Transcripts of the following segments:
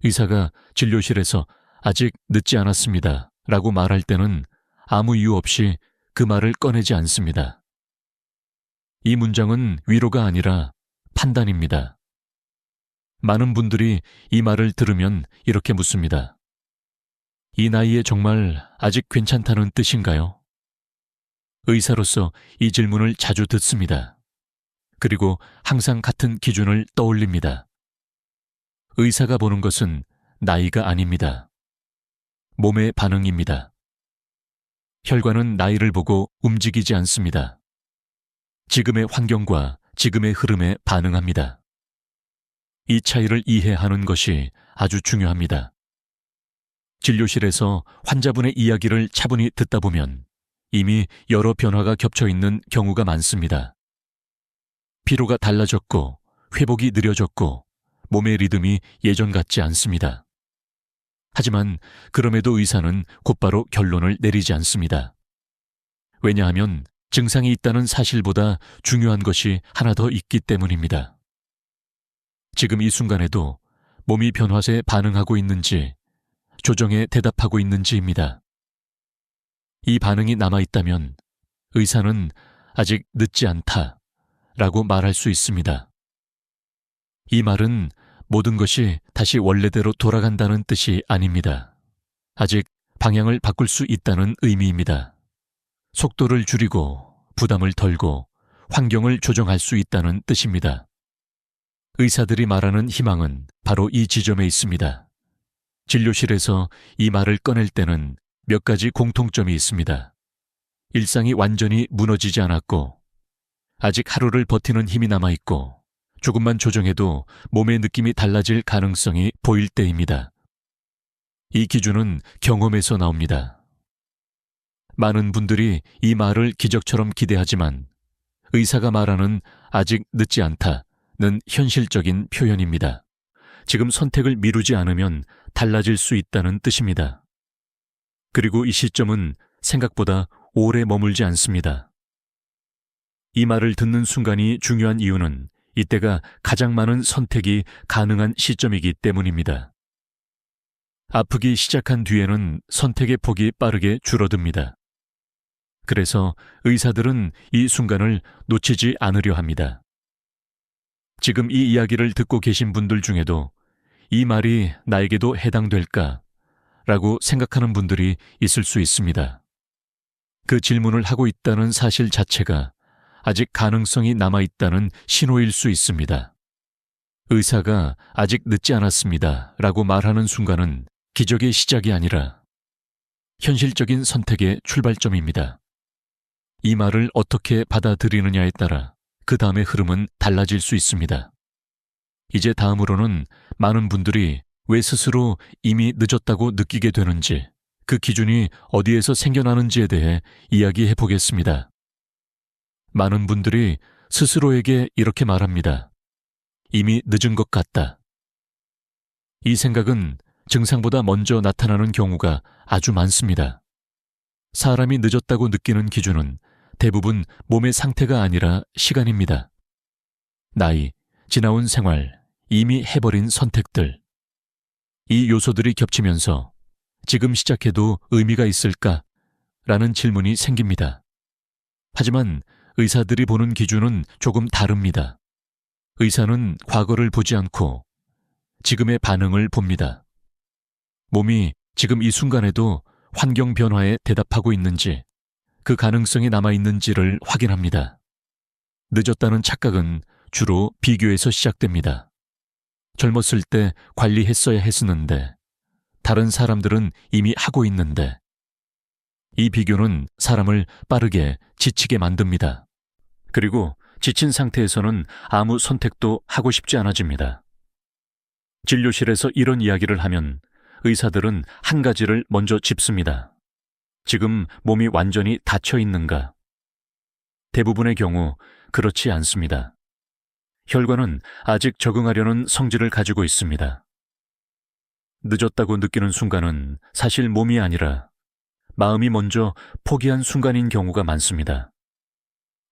의사가 진료실에서 아직 늦지 않았습니다 라고 말할 때는 아무 이유 없이 그 말을 꺼내지 않습니다. 이 문장은 위로가 아니라 판단입니다. 많은 분들이 이 말을 들으면 이렇게 묻습니다. 이 나이에 정말 아직 괜찮다는 뜻인가요? 의사로서 이 질문을 자주 듣습니다. 그리고 항상 같은 기준을 떠올립니다. 의사가 보는 것은 나이가 아닙니다. 몸의 반응입니다. 혈관은 나이를 보고 움직이지 않습니다. 지금의 환경과 지금의 흐름에 반응합니다. 이 차이를 이해하는 것이 아주 중요합니다. 진료실에서 환자분의 이야기를 차분히 듣다 보면 이미 여러 변화가 겹쳐 있는 경우가 많습니다. 피로가 달라졌고 회복이 느려졌고 몸의 리듬이 예전 같지 않습니다. 하지만 그럼에도 의사는 곧바로 결론을 내리지 않습니다. 왜냐하면 증상이 있다는 사실보다 중요한 것이 하나 더 있기 때문입니다. 지금 이 순간에도 몸이 변화세에 반응하고 있는지, 조정에 대답하고 있는지입니다. 이 반응이 남아있다면 의사는 아직 늦지 않다라고 말할 수 있습니다. 이 말은 모든 것이 다시 원래대로 돌아간다는 뜻이 아닙니다. 아직 방향을 바꿀 수 있다는 의미입니다. 속도를 줄이고 부담을 덜고 환경을 조정할 수 있다는 뜻입니다. 의사들이 말하는 희망은 바로 이 지점에 있습니다. 진료실에서 이 말을 꺼낼 때는 몇 가지 공통점이 있습니다. 일상이 완전히 무너지지 않았고, 아직 하루를 버티는 힘이 남아있고, 조금만 조정해도 몸의 느낌이 달라질 가능성이 보일 때입니다. 이 기준은 경험에서 나옵니다. 많은 분들이 이 말을 기적처럼 기대하지만 의사가 말하는 아직 늦지 않다는 현실적인 표현입니다. 지금 선택을 미루지 않으면 달라질 수 있다는 뜻입니다. 그리고 이 시점은 생각보다 오래 머물지 않습니다. 이 말을 듣는 순간이 중요한 이유는 이때가 가장 많은 선택이 가능한 시점이기 때문입니다. 아프기 시작한 뒤에는 선택의 폭이 빠르게 줄어듭니다. 그래서 의사들은 이 순간을 놓치지 않으려 합니다. 지금 이 이야기를 듣고 계신 분들 중에도 이 말이 나에게도 해당될까? 라고 생각하는 분들이 있을 수 있습니다. 그 질문을 하고 있다는 사실 자체가 아직 가능성이 남아있다는 신호일 수 있습니다. 의사가 아직 늦지 않았습니다 라고 말하는 순간은 기적의 시작이 아니라 현실적인 선택의 출발점입니다. 이 말을 어떻게 받아들이느냐에 따라 그 다음의 흐름은 달라질 수 있습니다. 이제 다음으로는 많은 분들이 왜 스스로 이미 늦었다고 느끼게 되는지, 그 기준이 어디에서 생겨나는지에 대해 이야기해 보겠습니다. 많은 분들이 스스로에게 이렇게 말합니다. 이미 늦은 것 같다. 이 생각은 증상보다 먼저 나타나는 경우가 아주 많습니다. 사람이 늦었다고 느끼는 기준은 대부분 몸의 상태가 아니라 시간입니다. 나이, 지나온 생활, 이미 해버린 선택들. 이 요소들이 겹치면서 지금 시작해도 의미가 있을까? 라는 질문이 생깁니다. 하지만 의사들이 보는 기준은 조금 다릅니다. 의사는 과거를 보지 않고 지금의 반응을 봅니다. 몸이 지금 이 순간에도 환경 변화에 대답하고 있는지, 그 가능성이 남아있는지를 확인합니다. 늦었다는 착각은 주로 비교에서 시작됩니다. 젊었을 때 관리했어야 했었는데, 다른 사람들은 이미 하고 있는데, 이 비교는 사람을 빠르게 지치게 만듭니다. 그리고 지친 상태에서는 아무 선택도 하고 싶지 않아집니다. 진료실에서 이런 이야기를 하면 의사들은 한 가지를 먼저 짚습니다. 지금 몸이 완전히 닫혀 있는가? 대부분의 경우 그렇지 않습니다. 혈관은 아직 적응하려는 성질을 가지고 있습니다. 늦었다고 느끼는 순간은 사실 몸이 아니라 마음이 먼저 포기한 순간인 경우가 많습니다.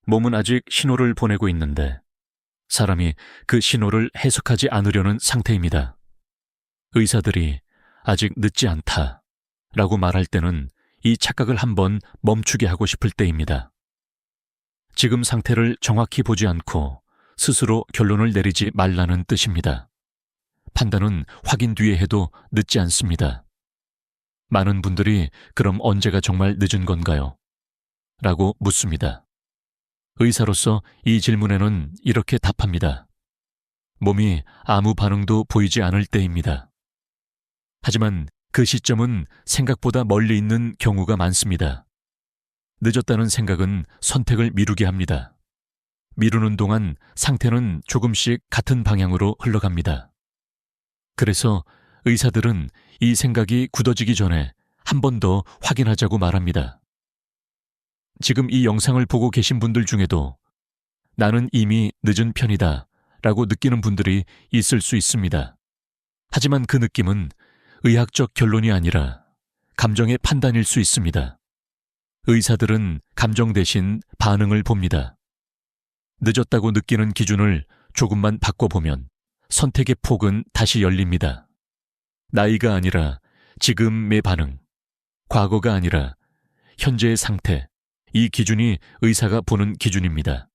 몸은 아직 신호를 보내고 있는데 사람이 그 신호를 해석하지 않으려는 상태입니다. 의사들이 아직 늦지 않다 라고 말할 때는 이 착각을 한번 멈추게 하고 싶을 때입니다. 지금 상태를 정확히 보지 않고 스스로 결론을 내리지 말라는 뜻입니다. 판단은 확인 뒤에 해도 늦지 않습니다. 많은 분들이 그럼 언제가 정말 늦은 건가요? 라고 묻습니다. 의사로서 이 질문에는 이렇게 답합니다. 몸이 아무 반응도 보이지 않을 때입니다. 하지만 그 시점은 생각보다 멀리 있는 경우가 많습니다. 늦었다는 생각은 선택을 미루게 합니다. 미루는 동안 상태는 조금씩 같은 방향으로 흘러갑니다. 그래서 의사들은 이 생각이 굳어지기 전에 한 번 더 확인하자고 말합니다. 지금 이 영상을 보고 계신 분들 중에도 나는 이미 늦은 편이다 라고 느끼는 분들이 있을 수 있습니다. 하지만 그 느낌은 의학적 결론이 아니라 감정의 판단일 수 있습니다. 의사들은 감정 대신 반응을 봅니다. 늦었다고 느끼는 기준을 조금만 바꿔보면 선택의 폭은 다시 열립니다. 나이가 아니라 지금의 반응, 과거가 아니라 현재의 상태, 이 기준이 의사가 보는 기준입니다.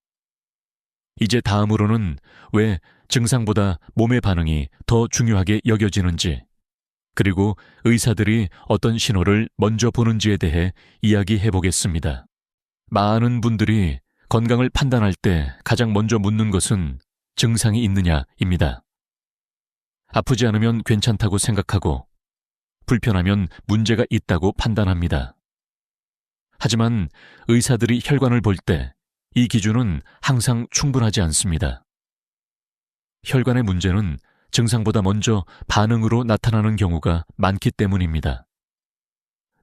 이제 다음으로는 왜 증상보다 몸의 반응이 더 중요하게 여겨지는지, 그리고 의사들이 어떤 신호를 먼저 보는지에 대해 이야기해 보겠습니다. 많은 분들이 건강을 판단할 때 가장 먼저 묻는 것은 증상이 있느냐입니다. 아프지 않으면 괜찮다고 생각하고 불편하면 문제가 있다고 판단합니다. 하지만 의사들이 혈관을 볼 때 이 기준은 항상 충분하지 않습니다. 혈관의 문제는 증상보다 먼저 반응으로 나타나는 경우가 많기 때문입니다.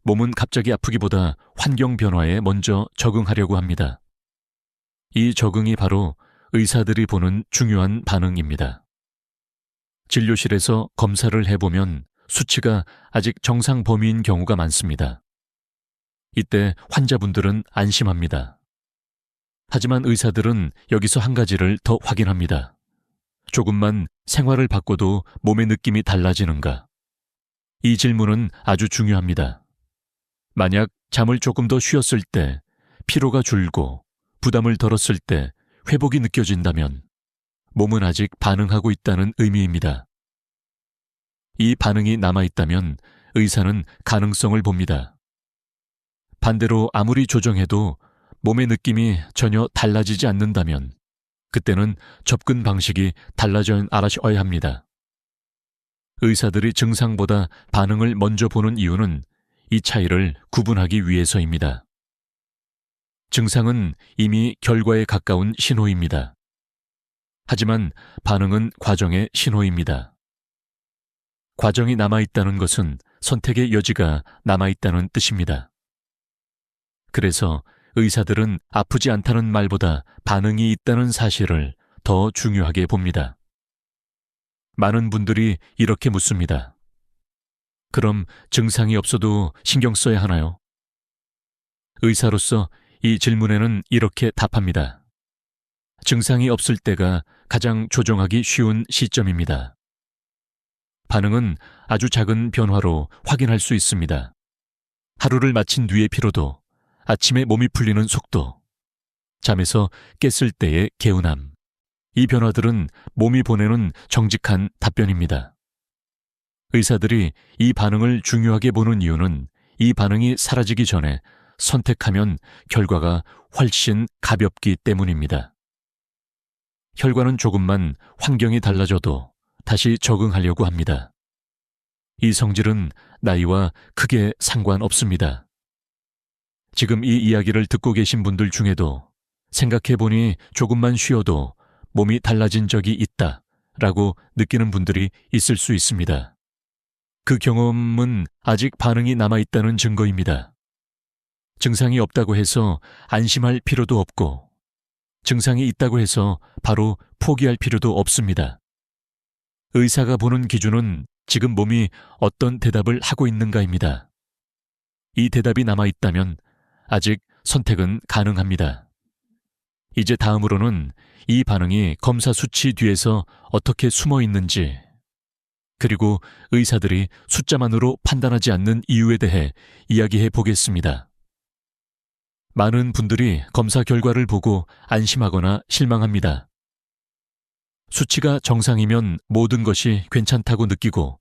몸은 갑자기 아프기보다 환경 변화에 먼저 적응하려고 합니다. 이 적응이 바로 의사들이 보는 중요한 반응입니다. 진료실에서 검사를 해보면 수치가 아직 정상 범위인 경우가 많습니다. 이때 환자분들은 안심합니다. 하지만 의사들은 여기서 한 가지를 더 확인합니다. 조금만 생활을 바꿔도 몸의 느낌이 달라지는가? 이 질문은 아주 중요합니다. 만약 잠을 조금 더 쉬었을 때 피로가 줄고 부담을 덜었을 때 회복이 느껴진다면 몸은 아직 반응하고 있다는 의미입니다. 이 반응이 남아있다면 의사는 가능성을 봅니다. 반대로 아무리 조정해도 몸의 느낌이 전혀 달라지지 않는다면 그때는 접근 방식이 달라져 알아셔야 합니다. 의사들이 증상보다 반응을 먼저 보는 이유는 이 차이를 구분하기 위해서입니다. 증상은 이미 결과에 가까운 신호입니다. 하지만 반응은 과정의 신호입니다. 과정이 남아있다는 것은 선택의 여지가 남아있다는 뜻입니다. 그래서 의사들은 아프지 않다는 말보다 반응이 있다는 사실을 더 중요하게 봅니다. 많은 분들이 이렇게 묻습니다. 그럼 증상이 없어도 신경 써야 하나요? 의사로서 이 질문에는 이렇게 답합니다. 증상이 없을 때가 가장 조정하기 쉬운 시점입니다. 반응은 아주 작은 변화로 확인할 수 있습니다. 하루를 마친 뒤의 피로도, 아침에 몸이 풀리는 속도, 잠에서 깼을 때의 개운함, 이 변화들은 몸이 보내는 정직한 답변입니다. 의사들이 이 반응을 중요하게 보는 이유는 이 반응이 사라지기 전에 선택하면 결과가 훨씬 가볍기 때문입니다. 혈관은 조금만 환경이 달라져도 다시 적응하려고 합니다. 이 성질은 나이와 크게 상관없습니다. 지금 이 이야기를 듣고 계신 분들 중에도 생각해보니 조금만 쉬어도 몸이 달라진 적이 있다 라고 느끼는 분들이 있을 수 있습니다. 그 경험은 아직 반응이 남아있다는 증거입니다. 증상이 없다고 해서 안심할 필요도 없고 증상이 있다고 해서 바로 포기할 필요도 없습니다. 의사가 보는 기준은 지금 몸이 어떤 대답을 하고 있는가입니다. 이 대답이 남아있다면 아직 선택은 가능합니다. 이제 다음으로는 이 반응이 검사 수치 뒤에서 어떻게 숨어 있는지, 그리고 의사들이 숫자만으로 판단하지 않는 이유에 대해 이야기해 보겠습니다. 많은 분들이 검사 결과를 보고 안심하거나 실망합니다. 수치가 정상이면 모든 것이 괜찮다고 느끼고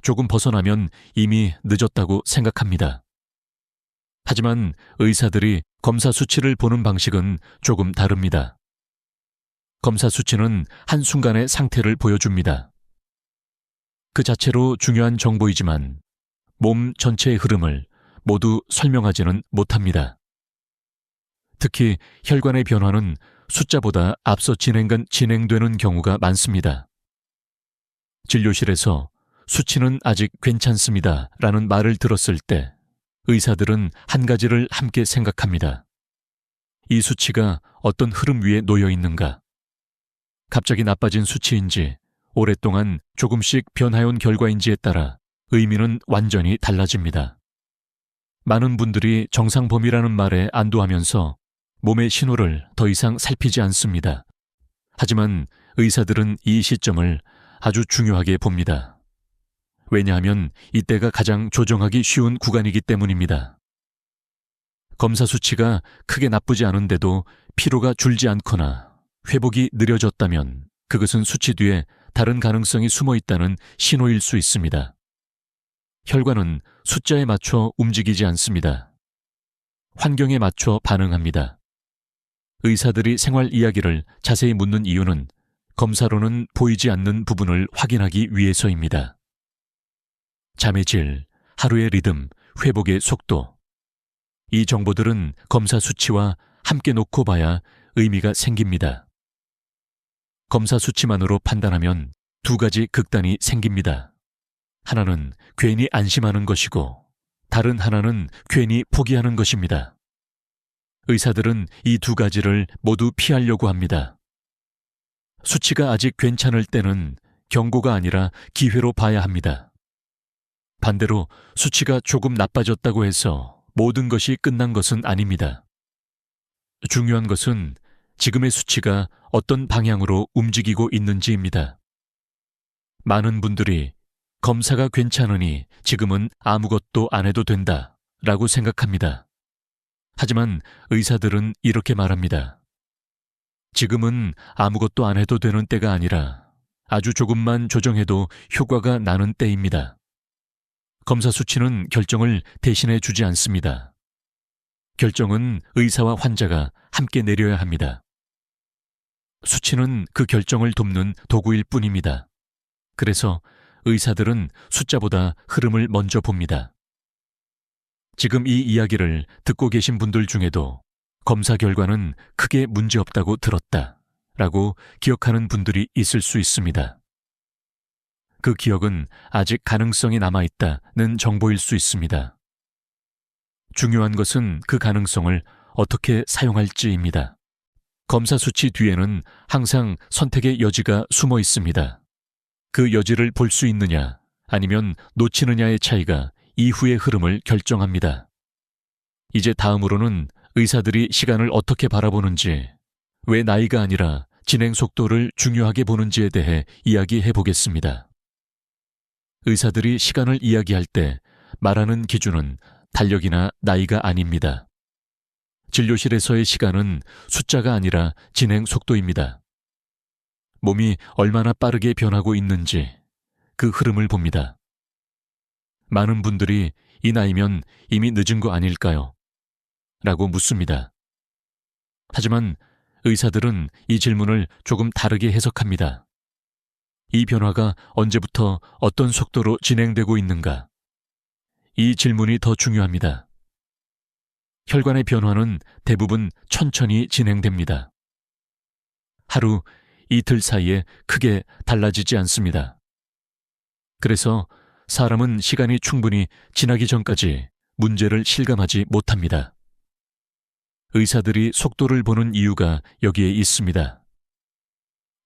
조금 벗어나면 이미 늦었다고 생각합니다. 하지만 의사들이 검사 수치를 보는 방식은 조금 다릅니다. 검사 수치는 한순간의 상태를 보여줍니다. 그 자체로 중요한 정보이지만 몸 전체의 흐름을 모두 설명하지는 못합니다. 특히 혈관의 변화는 숫자보다 앞서 진행되는 경우가 많습니다. 진료실에서 수치는 아직 괜찮습니다 라는 말을 들었을 때 의사들은 한 가지를 함께 생각합니다. 이 수치가 어떤 흐름 위에 놓여 있는가? 갑자기 나빠진 수치인지 오랫동안 조금씩 변화해온 결과인지에 따라 의미는 완전히 달라집니다. 많은 분들이 정상 범위라는 말에 안도하면서 몸의 신호를 더 이상 살피지 않습니다. 하지만 의사들은 이 시점을 아주 중요하게 봅니다. 왜냐하면 이때가 가장 조정하기 쉬운 구간이기 때문입니다. 검사 수치가 크게 나쁘지 않은데도 피로가 줄지 않거나 회복이 느려졌다면 그것은 수치 뒤에 다른 가능성이 숨어 있다는 신호일 수 있습니다. 혈관은 숫자에 맞춰 움직이지 않습니다. 환경에 맞춰 반응합니다. 의사들이 생활 이야기를 자세히 묻는 이유는 검사로는 보이지 않는 부분을 확인하기 위해서입니다. 잠의 질, 하루의 리듬, 회복의 속도. 이 정보들은 검사 수치와 함께 놓고 봐야 의미가 생깁니다. 검사 수치만으로 판단하면 두 가지 극단이 생깁니다. 하나는 괜히 안심하는 것이고 다른 하나는 괜히 포기하는 것입니다. 의사들은 이 두 가지를 모두 피하려고 합니다. 수치가 아직 괜찮을 때는 경고가 아니라 기회로 봐야 합니다. 반대로 수치가 조금 나빠졌다고 해서 모든 것이 끝난 것은 아닙니다. 중요한 것은 지금의 수치가 어떤 방향으로 움직이고 있는지입니다. 많은 분들이 검사가 괜찮으니 지금은 아무것도 안 해도 된다 라고 생각합니다. 하지만 의사들은 이렇게 말합니다. 지금은 아무것도 안 해도 되는 때가 아니라 아주 조금만 조정해도 효과가 나는 때입니다. 검사 수치는 결정을 대신해 주지 않습니다. 결정은 의사와 환자가 함께 내려야 합니다. 수치는 그 결정을 돕는 도구일 뿐입니다. 그래서 의사들은 숫자보다 흐름을 먼저 봅니다. 지금 이 이야기를 듣고 계신 분들 중에도 검사 결과는 크게 문제없다고 들었다 라고 기억하는 분들이 있을 수 있습니다. 그 기억은 아직 가능성이 남아있다는 정보일 수 있습니다. 중요한 것은 그 가능성을 어떻게 사용할지입니다. 검사 수치 뒤에는 항상 선택의 여지가 숨어 있습니다. 그 여지를 볼 수 있느냐 아니면 놓치느냐의 차이가 이후의 흐름을 결정합니다. 이제 다음으로는 의사들이 시간을 어떻게 바라보는지, 왜 나이가 아니라 진행 속도를 중요하게 보는지에 대해 이야기해 보겠습니다. 의사들이 시간을 이야기할 때 말하는 기준은 달력이나 나이가 아닙니다. 진료실에서의 시간은 숫자가 아니라 진행 속도입니다. 몸이 얼마나 빠르게 변하고 있는지 그 흐름을 봅니다. 많은 분들이 이 나이면 이미 늦은 거 아닐까요? 라고 묻습니다. 하지만 의사들은 이 질문을 조금 다르게 해석합니다. 이 변화가 언제부터 어떤 속도로 진행되고 있는가? 이 질문이 더 중요합니다. 혈관의 변화는 대부분 천천히 진행됩니다. 하루, 이틀 사이에 크게 달라지지 않습니다. 그래서 사람은 시간이 충분히 지나기 전까지 문제를 실감하지 못합니다. 의사들이 속도를 보는 이유가 여기에 있습니다.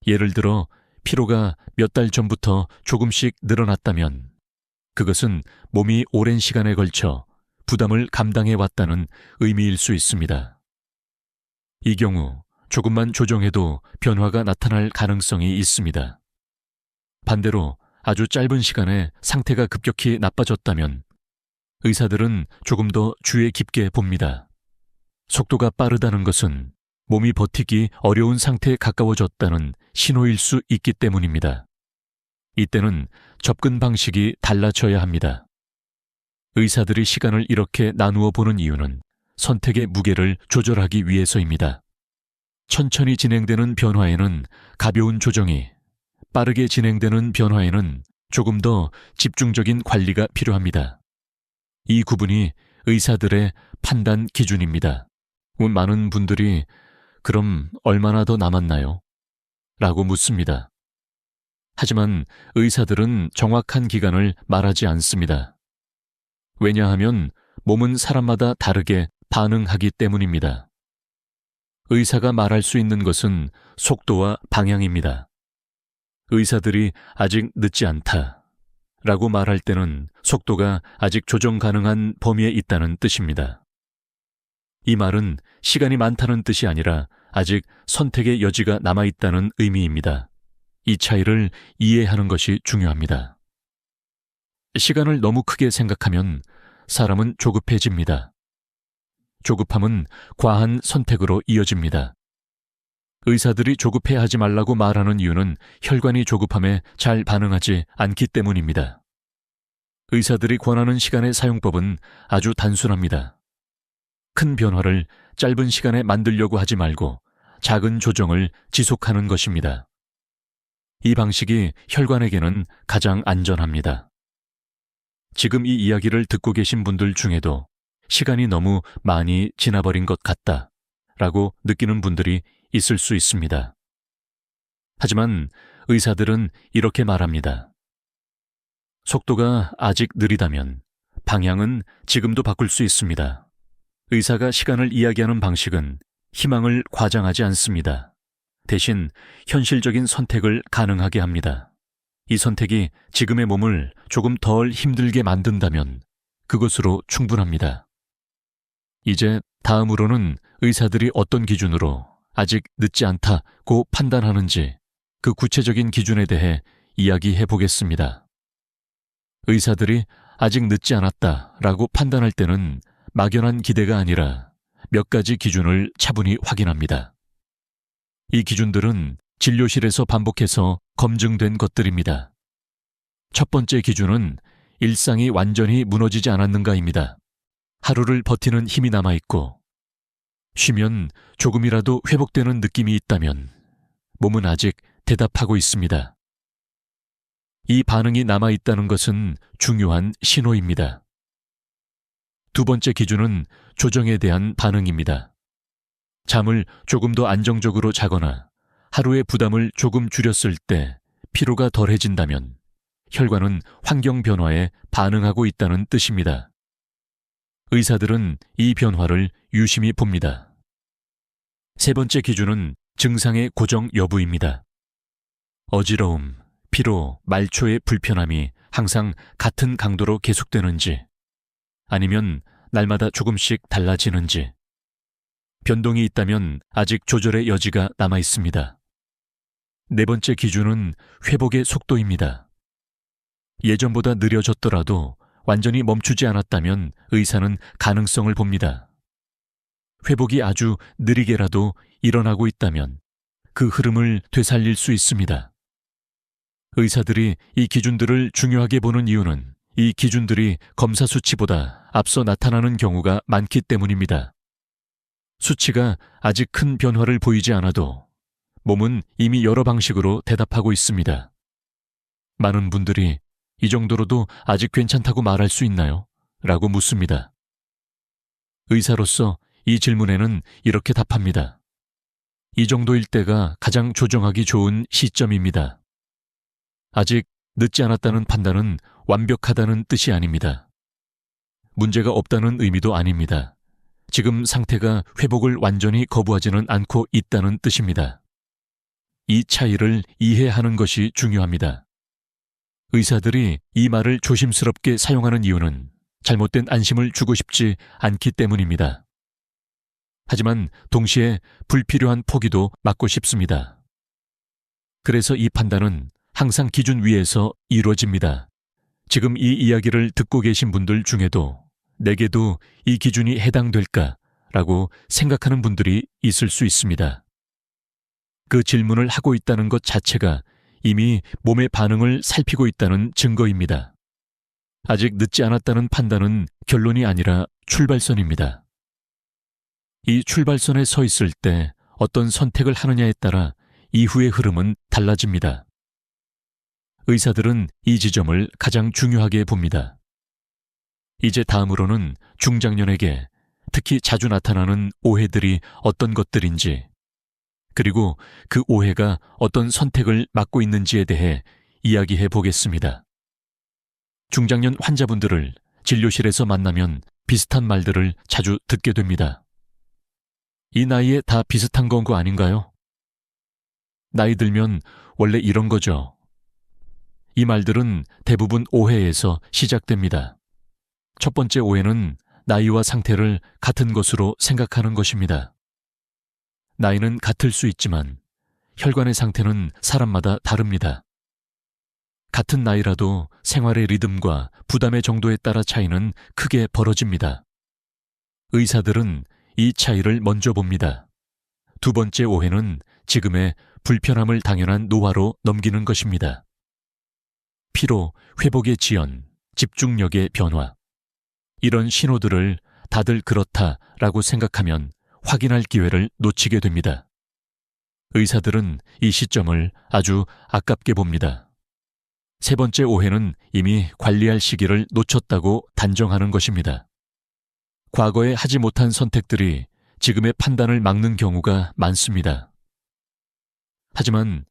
예를 들어 피로가 몇 달 전부터 조금씩 늘어났다면 그것은 몸이 오랜 시간에 걸쳐 부담을 감당해 왔다는 의미일 수 있습니다. 이 경우 조금만 조정해도 변화가 나타날 가능성이 있습니다. 반대로 아주 짧은 시간에 상태가 급격히 나빠졌다면 의사들은 조금 더 주의 깊게 봅니다. 속도가 빠르다는 것은 몸이 버티기 어려운 상태에 가까워졌다는 신호일 수 있기 때문입니다. 이때는 접근 방식이 달라져야 합니다. 의사들이 시간을 이렇게 나누어 보는 이유는 선택의 무게를 조절하기 위해서입니다. 천천히 진행되는 변화에는 가벼운 조정이, 빠르게 진행되는 변화에는 조금 더 집중적인 관리가 필요합니다. 이 구분이 의사들의 판단 기준입니다. 많은 분들이 그럼 얼마나 더 남았나요? 라고 묻습니다. 하지만 의사들은 정확한 기간을 말하지 않습니다. 왜냐하면 몸은 사람마다 다르게 반응하기 때문입니다. 의사가 말할 수 있는 것은 속도와 방향입니다. 의사들이 아직 늦지 않다 라고 말할 때는 속도가 아직 조정 가능한 범위에 있다는 뜻입니다. 이 말은 시간이 많다는 뜻이 아니라 아직 선택의 여지가 남아있다는 의미입니다. 이 차이를 이해하는 것이 중요합니다. 시간을 너무 크게 생각하면 사람은 조급해집니다. 조급함은 과한 선택으로 이어집니다. 의사들이 조급해하지 말라고 말하는 이유는 혈관이 조급함에 잘 반응하지 않기 때문입니다. 의사들이 권하는 시간의 사용법은 아주 단순합니다. 큰 변화를 짧은 시간에 만들려고 하지 말고 작은 조정을 지속하는 것입니다. 이 방식이 혈관에게는 가장 안전합니다. 지금 이 이야기를 듣고 계신 분들 중에도 시간이 너무 많이 지나버린 것 같다 라고 느끼는 분들이 있을 수 있습니다. 하지만 의사들은 이렇게 말합니다. 속도가 아직 느리다면 방향은 지금도 바꿀 수 있습니다. 의사가 시간을 이야기하는 방식은 희망을 과장하지 않습니다. 대신 현실적인 선택을 가능하게 합니다. 이 선택이 지금의 몸을 조금 덜 힘들게 만든다면 그것으로 충분합니다. 이제 다음으로는 의사들이 어떤 기준으로 아직 늦지 않다고 판단하는지 그 구체적인 기준에 대해 이야기해 보겠습니다. 의사들이 아직 늦지 않았다라고 판단할 때는 막연한 기대가 아니라 몇 가지 기준을 차분히 확인합니다. 이 기준들은 진료실에서 반복해서 검증된 것들입니다. 첫 번째 기준은 일상이 완전히 무너지지 않았는가입니다. 하루를 버티는 힘이 남아있고 쉬면 조금이라도 회복되는 느낌이 있다면 몸은 아직 대답하고 있습니다. 이 반응이 남아있다는 것은 중요한 신호입니다. 두 번째 기준은 조정에 대한 반응입니다. 잠을 조금 더 안정적으로 자거나 하루의 부담을 조금 줄였을 때 피로가 덜해진다면 혈관은 환경 변화에 반응하고 있다는 뜻입니다. 의사들은 이 변화를 유심히 봅니다. 세 번째 기준은 증상의 고정 여부입니다. 어지러움, 피로, 말초의 불편함이 항상 같은 강도로 계속되는지 아니면 날마다 조금씩 달라지는지 변동이 있다면 아직 조절의 여지가 남아 있습니다. 네 번째 기준은 회복의 속도입니다. 예전보다 느려졌더라도 완전히 멈추지 않았다면 의사는 가능성을 봅니다. 회복이 아주 느리게라도 일어나고 있다면 그 흐름을 되살릴 수 있습니다. 의사들이 이 기준들을 중요하게 보는 이유는 이 기준들이 검사 수치보다 앞서 나타나는 경우가 많기 때문입니다. 수치가 아직 큰 변화를 보이지 않아도 몸은 이미 여러 방식으로 대답하고 있습니다. 많은 분들이 이 정도로도 아직 괜찮다고 말할 수 있나요? 라고 묻습니다. 의사로서 이 질문에는 이렇게 답합니다. 이 정도일 때가 가장 조정하기 좋은 시점입니다. 아직 늦지 않았다는 판단은 완벽하다는 뜻이 아닙니다. 문제가 없다는 의미도 아닙니다. 지금 상태가 회복을 완전히 거부하지는 않고 있다는 뜻입니다. 이 차이를 이해하는 것이 중요합니다. 의사들이 이 말을 조심스럽게 사용하는 이유는 잘못된 안심을 주고 싶지 않기 때문입니다. 하지만 동시에 불필요한 포기도 막고 싶습니다. 그래서 이 판단은 항상 기준 위에서 이루어집니다. 지금 이 이야기를 듣고 계신 분들 중에도 내게도 이 기준이 해당될까라고 생각하는 분들이 있을 수 있습니다. 그 질문을 하고 있다는 것 자체가 이미 몸의 반응을 살피고 있다는 증거입니다. 아직 늦지 않았다는 판단은 결론이 아니라 출발선입니다. 이 출발선에 서 있을 때 어떤 선택을 하느냐에 따라 이후의 흐름은 달라집니다. 의사들은 이 지점을 가장 중요하게 봅니다. 이제 다음으로는 중장년에게 특히 자주 나타나는 오해들이 어떤 것들인지, 그리고 그 오해가 어떤 선택을 막고 있는지에 대해 이야기해 보겠습니다. 중장년 환자분들을 진료실에서 만나면 비슷한 말들을 자주 듣게 됩니다. 이 나이에 다 비슷한 건 거 아닌가요? 나이 들면 원래 이런 거죠. 이 말들은 대부분 오해에서 시작됩니다. 첫 번째 오해는 나이와 상태를 같은 것으로 생각하는 것입니다. 나이는 같을 수 있지만 혈관의 상태는 사람마다 다릅니다. 같은 나이라도 생활의 리듬과 부담의 정도에 따라 차이는 크게 벌어집니다. 의사들은 이 차이를 먼저 봅니다. 두 번째 오해는 지금의 불편함을 당연한 노화로 넘기는 것입니다. 피로, 회복의 지연, 집중력의 변화. 이런 신호들을 다들 그렇다라고 생각하면 확인할 기회를 놓치게 됩니다. 의사들은 이 시점을 아주 아깝게 봅니다. 세 번째 오해는 이미 관리할 시기를 놓쳤다고 단정하는 것입니다. 과거에 하지 못한 선택들이 지금의 판단을 막는 경우가 많습니다. 하지만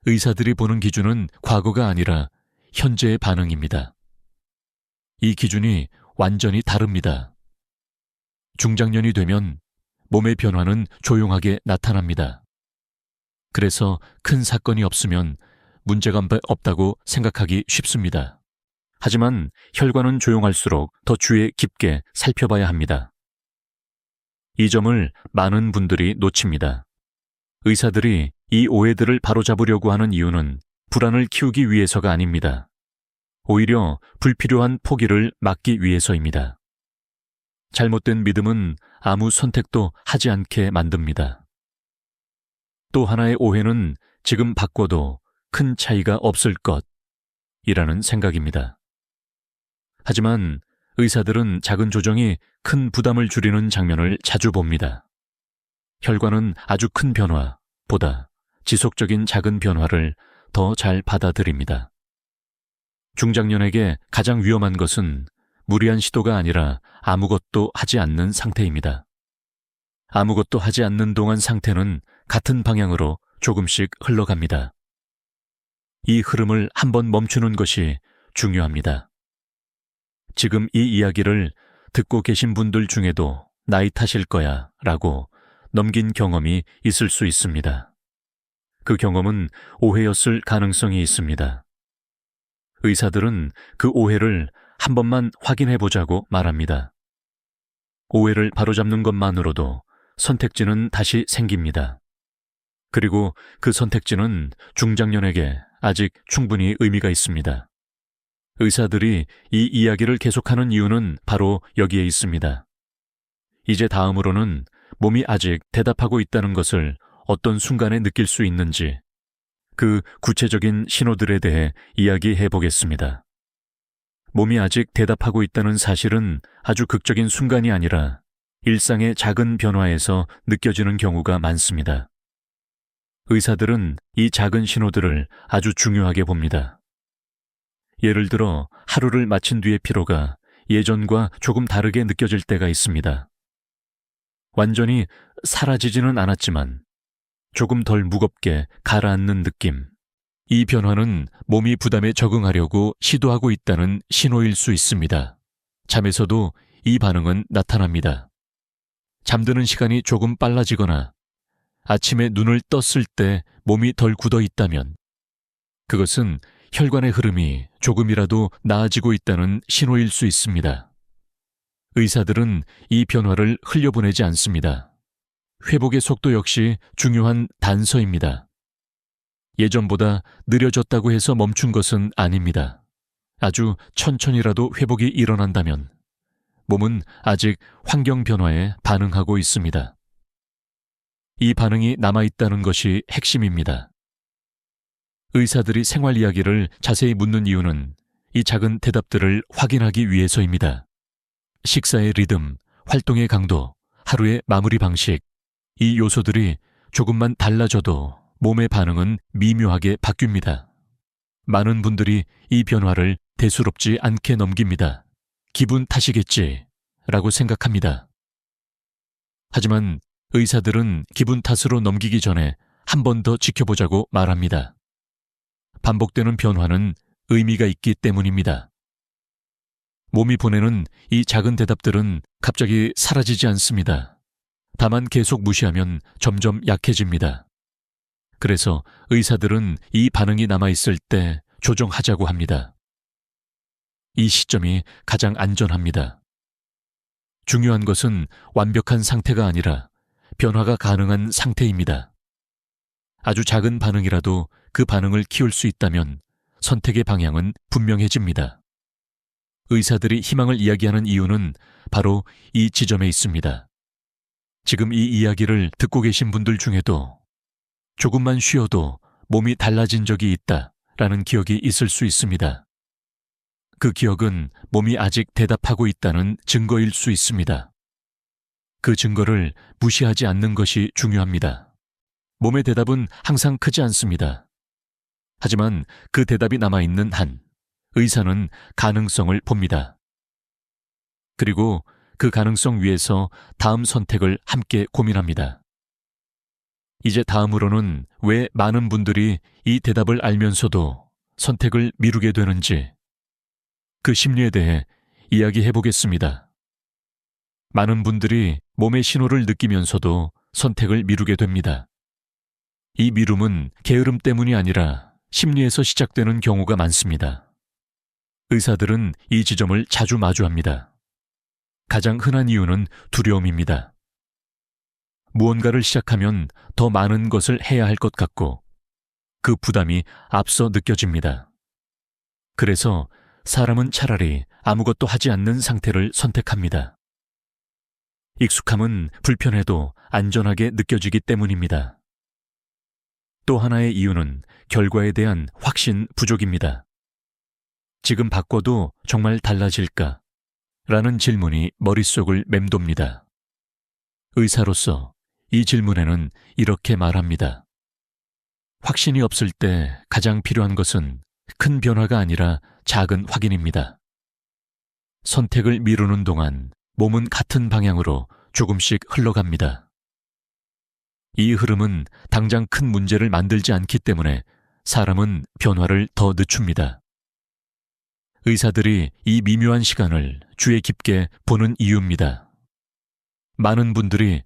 의사들이 보는 기준은 과거가 아니라 현재의 반응입니다. 이 기준이 완전히 다릅니다. 중장년이 되면 몸의 변화는 조용하게 나타납니다. 그래서 큰 사건이 없으면 문제가 없다고 생각하기 쉽습니다. 하지만 혈관은 조용할수록 더 주의 깊게 살펴봐야 합니다. 이 점을 많은 분들이 놓칩니다. 의사들이 이 오해들을 바로잡으려고 하는 이유는 불안을 키우기 위해서가 아닙니다. 오히려 불필요한 포기를 막기 위해서입니다. 잘못된 믿음은 아무 선택도 하지 않게 만듭니다. 또 하나의 오해는 지금 바꿔도 큰 차이가 없을 것이라는 생각입니다. 하지만 의사들은 작은 조정이 큰 부담을 줄이는 장면을 자주 봅니다. 혈관은 아주 큰 변화보다 지속적인 작은 변화를 더 잘 받아들입니다. 중장년에게 가장 위험한 것은 무리한 시도가 아니라 아무것도 하지 않는 상태입니다. 아무것도 하지 않는 동안 상태는 같은 방향으로 조금씩 흘러갑니다. 이 흐름을 한번 멈추는 것이 중요합니다. 지금 이 이야기를 듣고 계신 분들 중에도 나이 탓일 거야 라고 넘긴 경험이 있을 수 있습니다. 그 경험은 오해였을 가능성이 있습니다. 의사들은 그 오해를 한 번만 확인해 보자고 말합니다. 오해를 바로잡는 것만으로도 선택지는 다시 생깁니다. 그리고 그 선택지는 중장년에게 아직 충분히 의미가 있습니다. 의사들이 이 이야기를 계속하는 이유는 바로 여기에 있습니다. 이제 다음으로는 몸이 아직 대답하고 있다는 것을 어떤 순간에 느낄 수 있는지 그 구체적인 신호들에 대해 이야기해 보겠습니다. 몸이 아직 대답하고 있다는 사실은 아주 극적인 순간이 아니라 일상의 작은 변화에서 느껴지는 경우가 많습니다. 의사들은 이 작은 신호들을 아주 중요하게 봅니다. 예를 들어 하루를 마친 뒤의 피로가 예전과 조금 다르게 느껴질 때가 있습니다. 완전히 사라지지는 않았지만 조금 덜 무겁게 가라앉는 느낌. 이 변화는 몸이 부담에 적응하려고 시도하고 있다는 신호일 수 있습니다. 잠에서도 이 반응은 나타납니다. 잠드는 시간이 조금 빨라지거나 아침에 눈을 떴을 때 몸이 덜 굳어 있다면 그것은 혈관의 흐름이 조금이라도 나아지고 있다는 신호일 수 있습니다. 의사들은 이 변화를 흘려보내지 않습니다. 회복의 속도 역시 중요한 단서입니다. 예전보다 느려졌다고 해서 멈춘 것은 아닙니다. 아주 천천히라도 회복이 일어난다면 몸은 아직 환경 변화에 반응하고 있습니다. 이 반응이 남아있다는 것이 핵심입니다. 의사들이 생활 이야기를 자세히 묻는 이유는 이 작은 대답들을 확인하기 위해서입니다. 식사의 리듬, 활동의 강도, 하루의 마무리 방식, 이 요소들이 조금만 달라져도 몸의 반응은 미묘하게 바뀝니다. 많은 분들이 이 변화를 대수롭지 않게 넘깁니다. 기분 탓이겠지 라고 생각합니다. 하지만 의사들은 기분 탓으로 넘기기 전에 한 번 더 지켜보자고 말합니다. 반복되는 변화는 의미가 있기 때문입니다. 몸이 보내는 이 작은 대답들은 갑자기 사라지지 않습니다. 다만 계속 무시하면 점점 약해집니다. 그래서 의사들은 이 반응이 남아있을 때 조정하자고 합니다. 이 시점이 가장 안전합니다. 중요한 것은 완벽한 상태가 아니라 변화가 가능한 상태입니다. 아주 작은 반응이라도 그 반응을 키울 수 있다면 선택의 방향은 분명해집니다. 의사들이 희망을 이야기하는 이유는 바로 이 지점에 있습니다. 지금 이 이야기를 듣고 계신 분들 중에도 조금만 쉬어도 몸이 달라진 적이 있다라는 기억이 있을 수 있습니다. 그 기억은 몸이 아직 대답하고 있다는 증거일 수 있습니다. 그 증거를 무시하지 않는 것이 중요합니다. 몸의 대답은 항상 크지 않습니다. 하지만 그 대답이 남아있는 한 의사는 가능성을 봅니다. 그리고 그 가능성 위에서 다음 선택을 함께 고민합니다. 이제 다음으로는 왜 많은 분들이 이 대답을 알면서도 선택을 미루게 되는지 그 심리에 대해 이야기해 보겠습니다. 많은 분들이 몸의 신호를 느끼면서도 선택을 미루게 됩니다. 이 미룸은 게으름 때문이 아니라 심리에서 시작되는 경우가 많습니다. 의사들은 이 지점을 자주 마주합니다. 가장 흔한 이유는 두려움입니다. 무언가를 시작하면 더 많은 것을 해야 할 것 같고 그 부담이 앞서 느껴집니다. 그래서 사람은 차라리 아무것도 하지 않는 상태를 선택합니다. 익숙함은 불편해도 안전하게 느껴지기 때문입니다. 또 하나의 이유는 결과에 대한 확신 부족입니다. 지금 바꿔도 정말 달라질까? 라는 질문이 머릿속을 맴돕니다. 의사로서 이 질문에는 이렇게 말합니다. 확신이 없을 때 가장 필요한 것은 큰 변화가 아니라 작은 확인입니다. 선택을 미루는 동안 몸은 같은 방향으로 조금씩 흘러갑니다. 이 흐름은 당장 큰 문제를 만들지 않기 때문에 사람은 변화를 더 늦춥니다. 의사들이 이 미묘한 시간을 주의 깊게 보는 이유입니다. 많은 분들이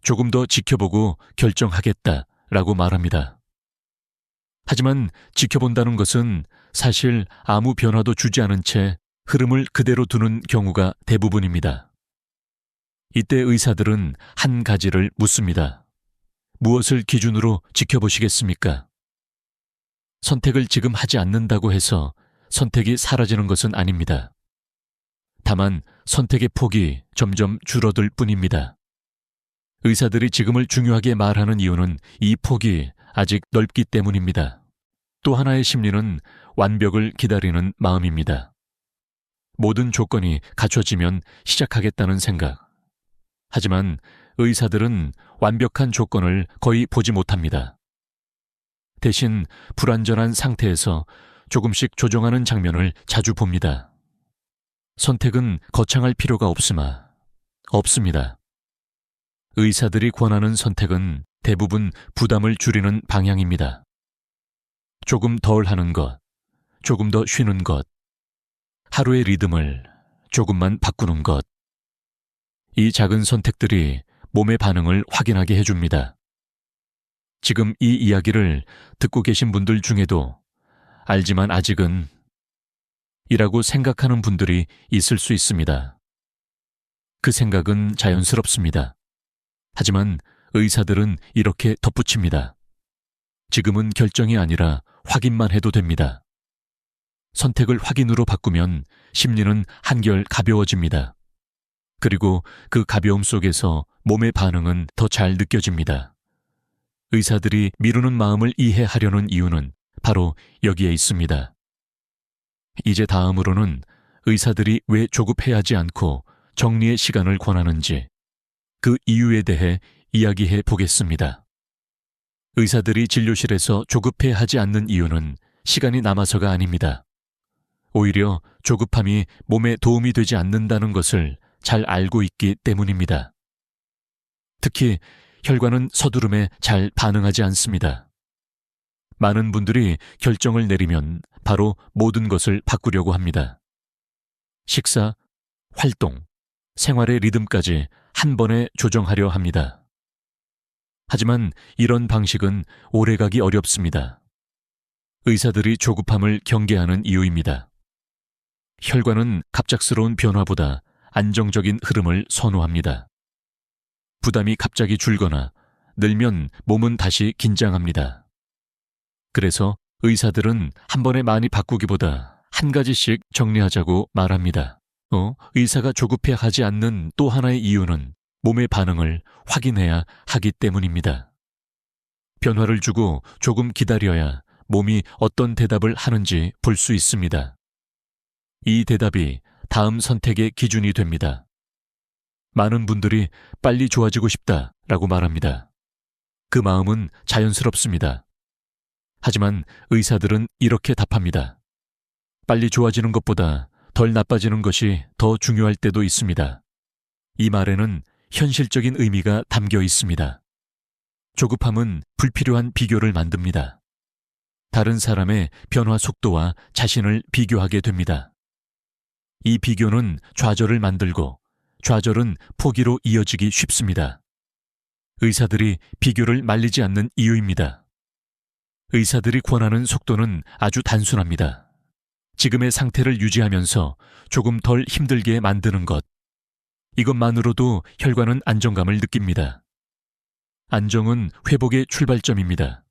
조금 더 지켜보고 결정하겠다라고 말합니다. 하지만 지켜본다는 것은 사실 아무 변화도 주지 않은 채 흐름을 그대로 두는 경우가 대부분입니다. 이때 의사들은 한 가지를 묻습니다. 무엇을 기준으로 지켜보시겠습니까? 선택을 지금 하지 않는다고 해서 선택이 사라지는 것은 아닙니다. 다만 선택의 폭이 점점 줄어들 뿐입니다. 의사들이 지금을 중요하게 말하는 이유는 이 폭이 아직 넓기 때문입니다. 또 하나의 심리는 완벽을 기다리는 마음입니다. 모든 조건이 갖춰지면 시작하겠다는 생각. 하지만 의사들은 완벽한 조건을 거의 보지 못합니다. 대신 불완전한 상태에서 조금씩 조정하는 장면을 자주 봅니다. 선택은 거창할 필요가 없습니다. 의사들이 권하는 선택은 대부분 부담을 줄이는 방향입니다. 조금 덜 하는 것, 조금 더 쉬는 것, 하루의 리듬을 조금만 바꾸는 것. 이 작은 선택들이 몸의 반응을 확인하게 해줍니다. 지금 이 이야기를 듣고 계신 분들 중에도 알지만 아직은 이라고 생각하는 분들이 있을 수 있습니다. 그 생각은 자연스럽습니다. 하지만 의사들은 이렇게 덧붙입니다. 지금은 결정이 아니라 확인만 해도 됩니다. 선택을 확인으로 바꾸면 심리는 한결 가벼워집니다. 그리고 그 가벼움 속에서 몸의 반응은 더 잘 느껴집니다. 의사들이 미루는 마음을 이해하려는 이유는 바로 여기에 있습니다. 이제 다음으로는 의사들이 왜 조급해하지 않고 정리의 시간을 권하는지 그 이유에 대해 이야기해 보겠습니다. 의사들이 진료실에서 조급해하지 않는 이유는 시간이 남아서가 아닙니다. 오히려 조급함이 몸에 도움이 되지 않는다는 것을 잘 알고 있기 때문입니다. 특히 혈관은 서두름에 잘 반응하지 않습니다. 많은 분들이 결정을 내리면 바로 모든 것을 바꾸려고 합니다. 식사, 활동, 생활의 리듬까지 한 번에 조정하려 합니다. 하지만 이런 방식은 오래가기 어렵습니다. 의사들이 조급함을 경계하는 이유입니다. 혈관은 갑작스러운 변화보다 안정적인 흐름을 선호합니다. 부담이 갑자기 줄거나 늘면 몸은 다시 긴장합니다. 그래서 의사들은 한 번에 많이 바꾸기보다 한 가지씩 정리하자고 말합니다. 의사가 조급해하지 않는 또 하나의 이유는 몸의 반응을 확인해야 하기 때문입니다. 변화를 주고 조금 기다려야 몸이 어떤 대답을 하는지 볼 수 있습니다. 이 대답이 다음 선택의 기준이 됩니다. 많은 분들이 빨리 좋아지고 싶다라고 말합니다. 그 마음은 자연스럽습니다. 하지만 의사들은 이렇게 답합니다. 빨리 좋아지는 것보다 덜 나빠지는 것이 더 중요할 때도 있습니다. 이 말에는 현실적인 의미가 담겨 있습니다. 조급함은 불필요한 비교를 만듭니다. 다른 사람의 변화 속도와 자신을 비교하게 됩니다. 이 비교는 좌절을 만들고 좌절은 포기로 이어지기 쉽습니다. 의사들이 비교를 말리지 않는 이유입니다. 의사들이 권하는 속도는 아주 단순합니다. 지금의 상태를 유지하면서 조금 덜 힘들게 만드는 것. 이것만으로도 혈관은 안정감을 느낍니다. 안정은 회복의 출발점입니다.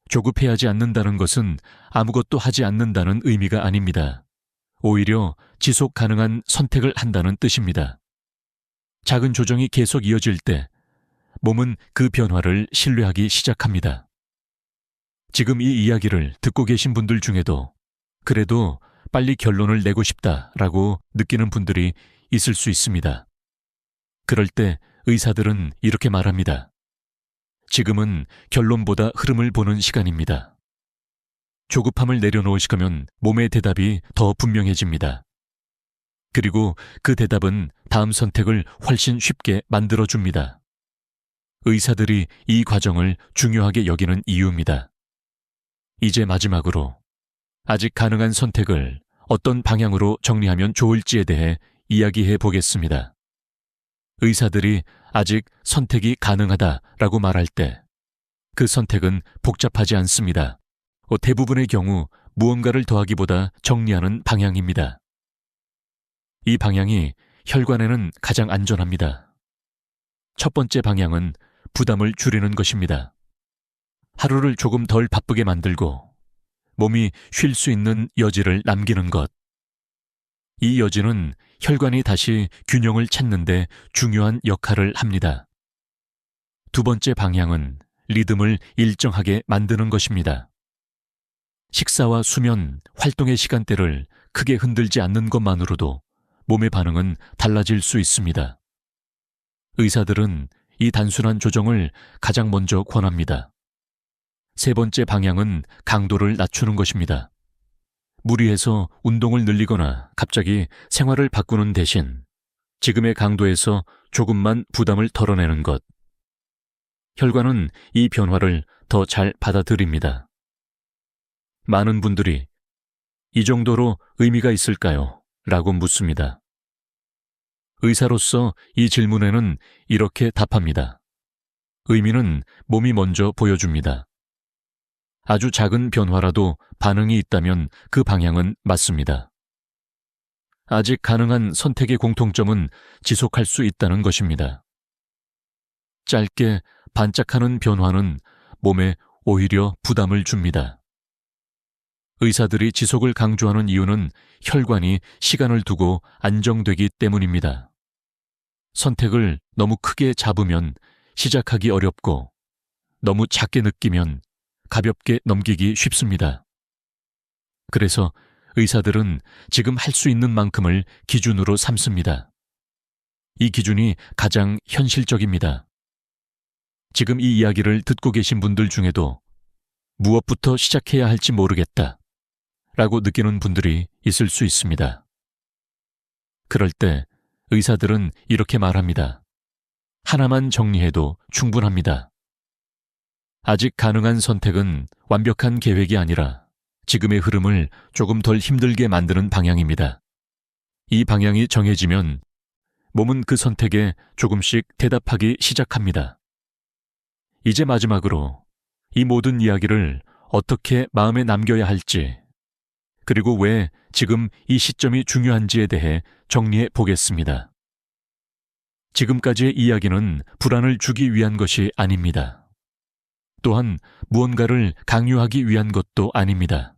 조급해하지 않는다는 것은 아무것도 하지 않는다는 의미가 아닙니다. 오히려 지속 가능한 선택을 한다는 뜻입니다. 작은 조정이 계속 이어질 때 몸은 그 변화를 신뢰하기 시작합니다. 지금 이 이야기를 듣고 계신 분들 중에도 그래도 빨리 결론을 내고 싶다라고 느끼는 분들이 있을 수 있습니다. 그럴 때 의사들은 이렇게 말합니다. 지금은 결론보다 흐름을 보는 시간입니다. 조급함을 내려놓으시면 몸의 대답이 더 분명해집니다. 그리고 그 대답은 다음 선택을 훨씬 쉽게 만들어줍니다. 의사들이 이 과정을 중요하게 여기는 이유입니다. 이제 마지막으로 아직 가능한 선택을 어떤 방향으로 정리하면 좋을지에 대해 이야기해 보겠습니다. 의사들이 아직 선택이 가능하다라고 말할 때 그 선택은 복잡하지 않습니다. 대부분의 경우 무언가를 더하기보다 정리하는 방향입니다. 이 방향이 혈관에는 가장 안전합니다. 첫 번째 방향은 부담을 줄이는 것입니다. 하루를 조금 덜 바쁘게 만들고 몸이 쉴 수 있는 여지를 남기는 것. 이 여지는 혈관이 다시 균형을 찾는 데 중요한 역할을 합니다. 두 번째 방향은 리듬을 일정하게 만드는 것입니다. 식사와 수면, 활동의 시간대를 크게 흔들지 않는 것만으로도 몸의 반응은 달라질 수 있습니다. 의사들은 이 단순한 조정을 가장 먼저 권합니다. 세 번째 방향은 강도를 낮추는 것입니다. 무리해서 운동을 늘리거나 갑자기 생활을 바꾸는 대신 지금의 강도에서 조금만 부담을 덜어내는 것. 혈관은 이 변화를 더 잘 받아들입니다. 많은 분들이 이 정도로 의미가 있을까요? 라고 묻습니다. 의사로서 이 질문에는 이렇게 답합니다. 의미는 몸이 먼저 보여줍니다. 아주 작은 변화라도 반응이 있다면 그 방향은 맞습니다. 아직 가능한 선택의 공통점은 지속할 수 있다는 것입니다. 짧게 반짝하는 변화는 몸에 오히려 부담을 줍니다. 의사들이 지속을 강조하는 이유는 혈관이 시간을 두고 안정되기 때문입니다. 선택을 너무 크게 잡으면 시작하기 어렵고 너무 작게 느끼면 가볍게 넘기기 쉽습니다. 그래서 의사들은 지금 할 수 있는 만큼을 기준으로 삼습니다. 이 기준이 가장 현실적입니다. 지금 이 이야기를 듣고 계신 분들 중에도 무엇부터 시작해야 할지 모르겠다 라고 느끼는 분들이 있을 수 있습니다. 그럴 때 의사들은 이렇게 말합니다. 하나만 정리해도 충분합니다. 아직 가능한 선택은 완벽한 계획이 아니라 지금의 흐름을 조금 덜 힘들게 만드는 방향입니다. 이 방향이 정해지면 몸은 그 선택에 조금씩 대답하기 시작합니다. 이제 마지막으로 이 모든 이야기를 어떻게 마음에 남겨야 할지, 그리고 왜 지금 이 시점이 중요한지에 대해 정리해 보겠습니다. 지금까지의 이야기는 불안을 주기 위한 것이 아닙니다. 또한 무언가를 강요하기 위한 것도 아닙니다.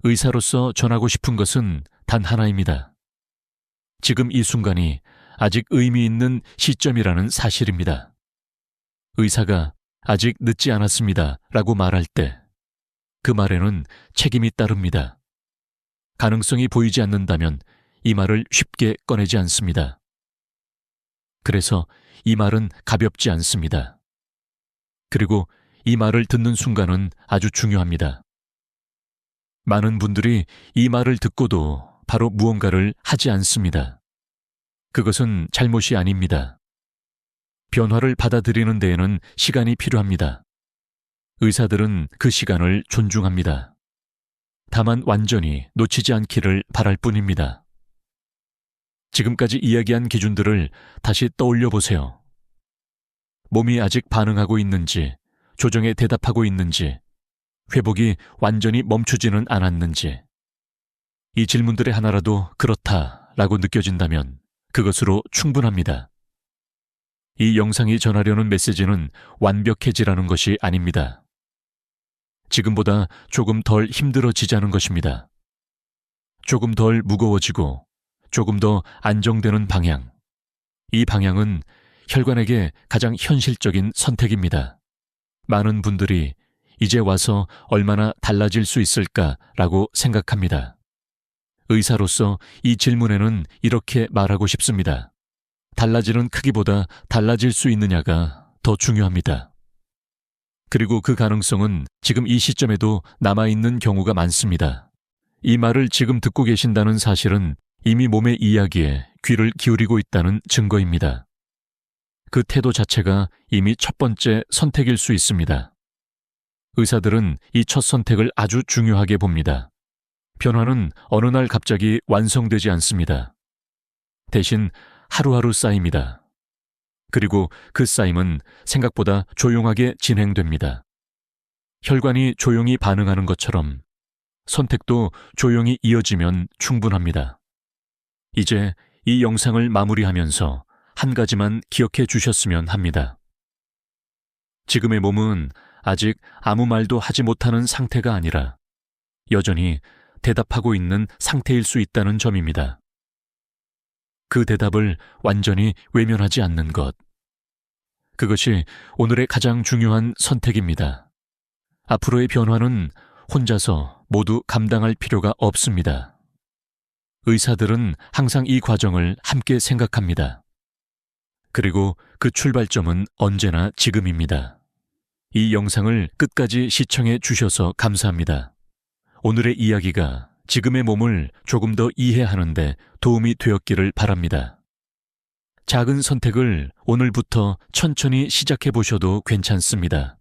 의사로서 전하고 싶은 것은 단 하나입니다. 지금 이 순간이 아직 의미 있는 시점이라는 사실입니다. 의사가 아직 늦지 않았습니다 라고 말할 때 그 말에는 책임이 따릅니다. 가능성이 보이지 않는다면 이 말을 쉽게 꺼내지 않습니다. 그래서 이 말은 가볍지 않습니다. 그리고 이 말을 듣는 순간은 아주 중요합니다. 많은 분들이 이 말을 듣고도 바로 무언가를 하지 않습니다. 그것은 잘못이 아닙니다. 변화를 받아들이는 데에는 시간이 필요합니다. 의사들은 그 시간을 존중합니다. 다만 완전히 놓치지 않기를 바랄 뿐입니다. 지금까지 이야기한 기준들을 다시 떠올려 보세요. 몸이 아직 반응하고 있는지, 조정에 대답하고 있는지, 회복이 완전히 멈추지는 않았는지, 이 질문들의 하나라도 그렇다라고 느껴진다면 그것으로 충분합니다. 이 영상이 전하려는 메시지는 완벽해지라는 것이 아닙니다. 지금보다 조금 덜 힘들어지자는 것입니다. 조금 덜 무거워지고 조금 더 안정되는 방향. 이 방향은 혈관에게 가장 현실적인 선택입니다. 많은 분들이 이제 와서 얼마나 달라질 수 있을까라고 생각합니다. 의사로서 이 질문에는 이렇게 말하고 싶습니다. 달라지는 크기보다 달라질 수 있느냐가 더 중요합니다. 그리고 그 가능성은 지금 이 시점에도 남아있는 경우가 많습니다. 이 말을 지금 듣고 계신다는 사실은 이미 몸의 이야기에 귀를 기울이고 있다는 증거입니다. 그 태도 자체가 이미 첫 번째 선택일 수 있습니다. 의사들은 이 첫 선택을 아주 중요하게 봅니다. 변화는 어느 날 갑자기 완성되지 않습니다. 대신 하루하루 쌓입니다. 그리고 그 쌓임은 생각보다 조용하게 진행됩니다. 혈관이 조용히 반응하는 것처럼 선택도 조용히 이어지면 충분합니다. 이제 이 영상을 마무리하면서 한 가지만 기억해 주셨으면 합니다. 지금의 몸은 아직 아무 말도 하지 못하는 상태가 아니라 여전히 대답하고 있는 상태일 수 있다는 점입니다. 그 대답을 완전히 외면하지 않는 것. 그것이 오늘의 가장 중요한 선택입니다. 앞으로의 변화는 혼자서 모두 감당할 필요가 없습니다. 의사들은 항상 이 과정을 함께 생각합니다. 그리고 그 출발점은 언제나 지금입니다. 이 영상을 끝까지 시청해 주셔서 감사합니다. 오늘의 이야기가 지금의 몸을 조금 더 이해하는 데 도움이 되었기를 바랍니다. 작은 선택을 오늘부터 천천히 시작해 보셔도 괜찮습니다.